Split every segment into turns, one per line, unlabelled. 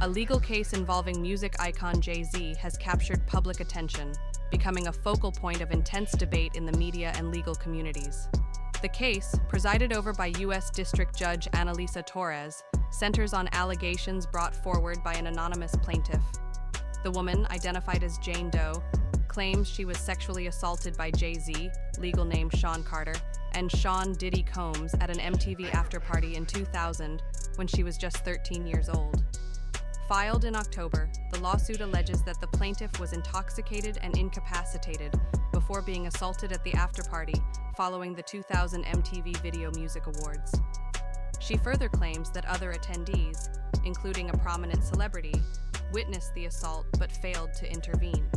A legal case involving music icon Jay-Z has captured public attention, becoming a focal point of intense debate in the media and legal communities. The case, presided over by U.S. District Judge Analisa Torres, centers on allegations brought forward by an anonymous plaintiff. The woman, identified as Jane Doe, claims she was sexually assaulted by Jay-Z, legal name Sean Carter, and Sean Diddy Combs at an MTV afterparty in 2000 when she was just 13 years old. Filed in October, the lawsuit alleges that the plaintiff was intoxicated and incapacitated before being assaulted at the afterparty following the 2000 MTV Video Music Awards. She further claims that other attendees, including a prominent celebrity, witnessed the assault but failed to intervene.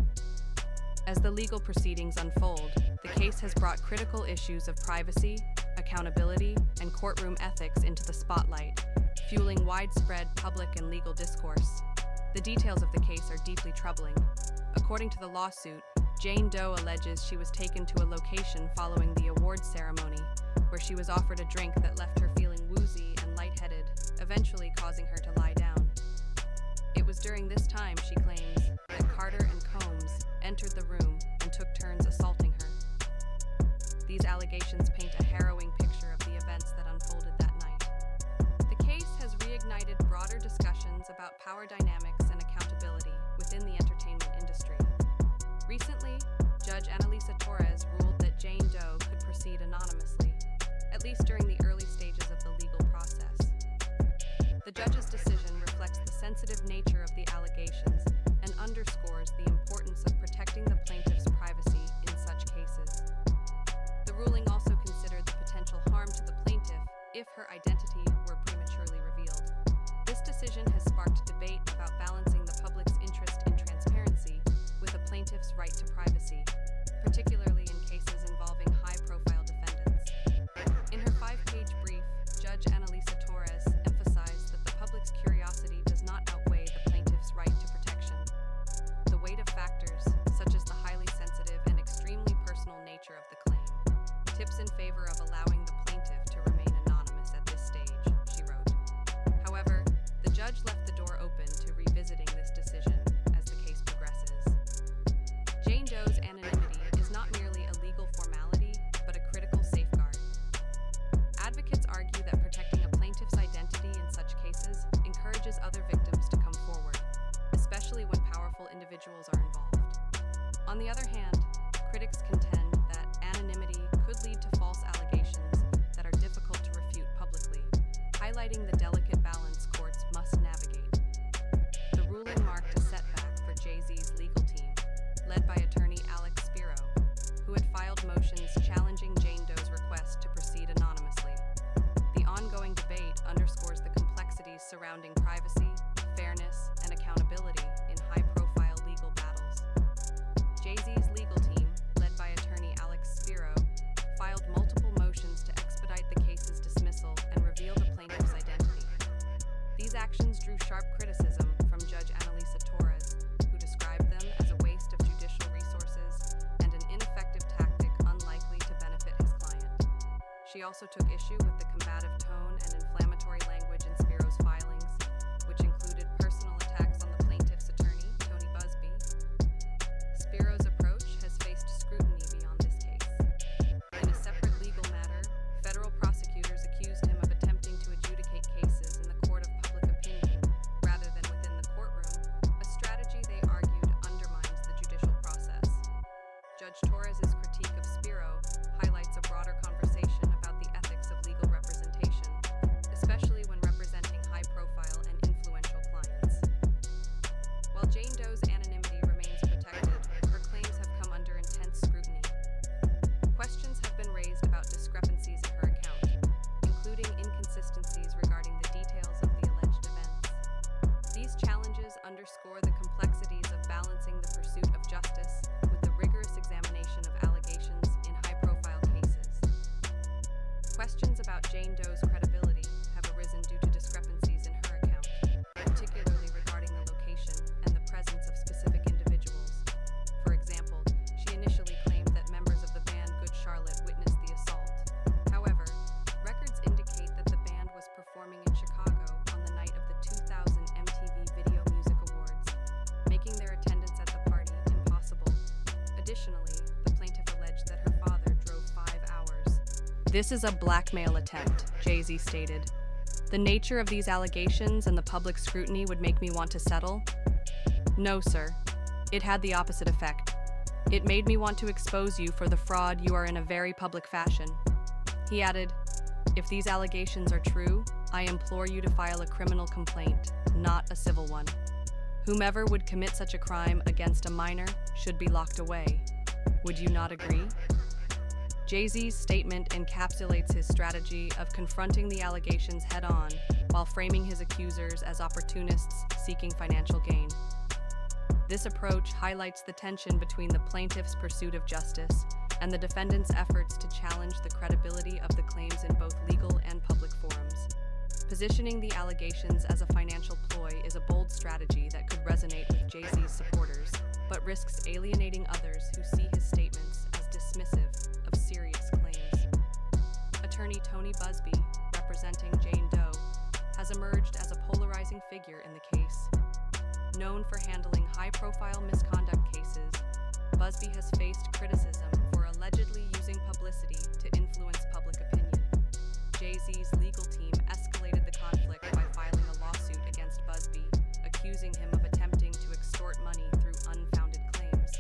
As the legal proceedings unfold, the case has brought critical issues of privacy, accountability, and courtroom ethics into the spotlight, fueling widespread public and legal discourse. The details of the case are deeply troubling. According to the lawsuit, Jane Doe alleges she was taken to a location following the awards ceremony, where she was offered a drink that left her feeling woozy and lightheaded, eventually causing her to lie down. It was during this time, she claims, that Carter and Combs entered the room and took turns assaulting her. These allegations paint a harrowing picture of the events that unfolded that night. The case has reignited broader discussions about power dynamics and accountability within the entertainment industry. Recently, Judge Analisa Torres ruled that Jane Doe could proceed anonymously, at least during the early stages of the legal process. The judge's decision reflects the sensitive nature of the allegations and underscores the importance of protecting the plaintiff's privacy in such cases. The ruling also considered the potential harm to the plaintiff if her identity were prematurely revealed. This decision has sparked debate about balancing the public's interest in transparency with a plaintiff's right to privacy, particularly in cases involving high-profile defendants. In her 5-page brief, Judge Analisa Torres emphasized that the public's curiosity does not outweigh the plaintiff's right to protection. The weight of factors, such as the highly sensitive and extremely personal nature of the claim, tips in favor of allowing the plaintiff to remain anonymous at this stage, she wrote. However, the judge left the door open to revisiting this decision as the case progresses. Jane Doe's anonymity is not merely a legal formality, but a critical safeguard. Advocates argue that protecting a plaintiff's identity in such cases encourages other victims to come forward, especially when powerful individuals are involved. On the other hand, critics contend that anonymity could lead to false allegations that are difficult to refute publicly, highlighting the delicate balance courts must navigate. The ruling marked a setback for Jay-Z's legal team, led by attorney Alex Spiro, who had filed motions challenging Jane Doe's request to proceed anonymously. The ongoing debate underscores the complexities surrounding privacy, fairness, and accountability in high-profile legal battles. Jay-Z's legal team, led by attorney Alex Spiro, filed multiple motions to expedite the case's dismissal and reveal the plaintiff's identity. These actions drew sharp criticism from Judge Analisa Torres, who described them as a waste of judicial resources and an ineffective tactic unlikely to benefit his client. She also took issue with the combative tone and inflammatory language in Spiro's filings, which included personal attacks on the plaintiff's attorney, Tony Busby. Spiro's approach has faced scrutiny beyond this case. In a separate legal matter, federal prosecutors accused him of attempting to adjudicate cases in the court of public opinion rather than within the courtroom, a strategy they argued undermines the judicial process. Judge Torres's critique of Spiro highlights a broader conversation about the ethics of legal representation, especially when representing high-profile and influential clients. While Jane Doe's anonymity remains protected, her claims have come under intense scrutiny. Questions have been raised about discrepancies in her account, including inconsistencies regarding the details of the alleged events. These challenges underscore the complexities of balancing the pursuit of justice with the rigorous examination of allegations in high-profile cases. Questions about Jane Doe's credibility have arisen due to discrepancies in her account, particularly regarding the location and the presence of specific individuals. For example, she initially claimed that members of the band Good Charlotte witnessed the assault. However, records indicate that the band was performing in Chicago on the night of the 2000 MTV Video "This is a blackmail attempt," Jay-Z stated. "The nature of these allegations and the public scrutiny would make me want to settle?" "No, sir. It had the opposite effect. It made me want to expose you for the fraud you are in a very public fashion." He added, "If these allegations are true, I implore you to file a criminal complaint, not a civil one. Whomever would commit such a crime against a minor should be locked away. Would you not agree?" Jay-Z's statement encapsulates his strategy of confronting the allegations head-on while framing his accusers as opportunists seeking financial gain. This approach highlights the tension between the plaintiff's pursuit of justice and the defendant's efforts to challenge the credibility of the claims in both legal and public forums. Positioning the allegations as a financial ploy is a bold strategy that could resonate with Jay-Z's supporters, but risks alienating others who see his statements as dismissive of serious claims. Attorney Tony Busby, representing Jane Doe, has emerged as a polarizing figure in the case. Known for handling high-profile misconduct cases, Busby has faced criticism for allegedly using publicity to influence public opinion. Jay-Z's legal team escalated the conflict by filing a lawsuit against Busby, accusing him of attempting to extort money through unfounded claims.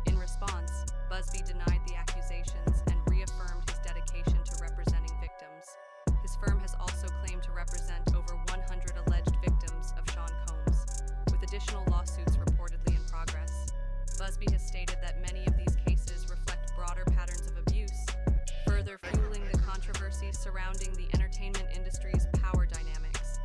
In response, Busby denied the accusations and reaffirmed his dedication to representing victims. His firm has also claimed to represent over 100 alleged victims of Sean Combs, with additional lawsuits reportedly in progress. Busby has stated that many of these cases reflect broader patterns of abuse, further fueling the controversies surrounding the entertainment industry's power dynamics.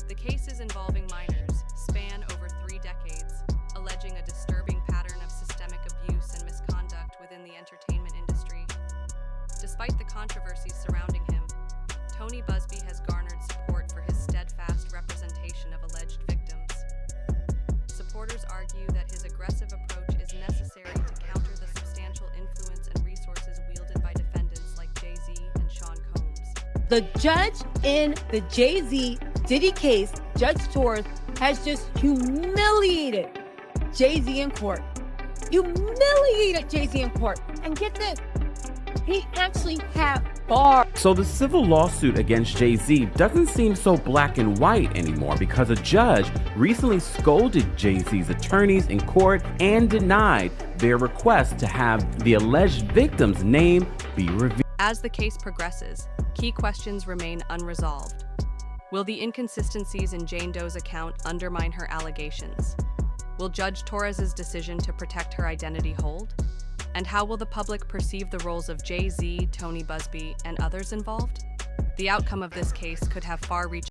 The cases involving minors span over 3 decades, alleging a disturbing pattern of systemic abuse and misconduct within the entertainment industry. Despite the controversies surrounding him, Tony Busby has garnered support for his steadfast representation of alleged victims. Supporters argue that his aggressive approach is necessary to counter the substantial influence and resources wielded by defendants like Jay-Z and Sean Combs.
The judge in the Jay-Z Diddy case, Judge Torres, has just humiliated Jay-Z in court. Humiliated Jay-Z in court. And get this, he actually had bars.
So the civil lawsuit against Jay-Z doesn't seem so black and white anymore because a judge recently scolded Jay-Z's attorneys in court and denied their request to have the alleged victim's name be revealed.
As the case progresses, key questions remain unresolved. Will the inconsistencies in Jane Doe's account undermine her allegations? Will Judge Torres's decision to protect her identity hold? And how will the public perceive the roles of Jay-Z, Tony Busby, and others involved? The outcome of this case could have far-reaching